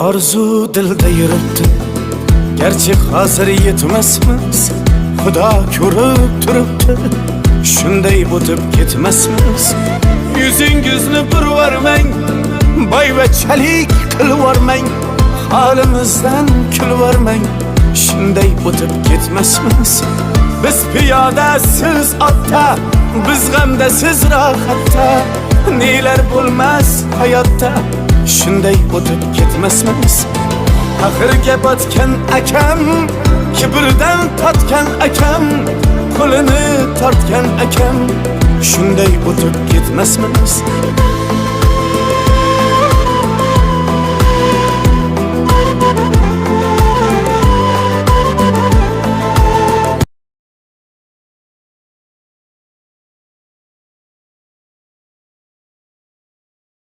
Arzu dilda yuribdi, gerçi hazır yetmesmiz. Xudo ko'rib turibdi, shunday o'tib ketmasmiz. Yüzüngizni burvarmang, boyvachalik qilvormang, halimizdan kulvormang, shunday o'tib ketmasmiz. Biz piyoda, siz otda, biz g'amda, siz rohatda, nelar bo'lmas hayotda, shunday o'tib ketmasmiz. Axirga botgan akam, kibrdan totgan akam, qo'lini tortgan akam, shunday o'tib ketmasmiz.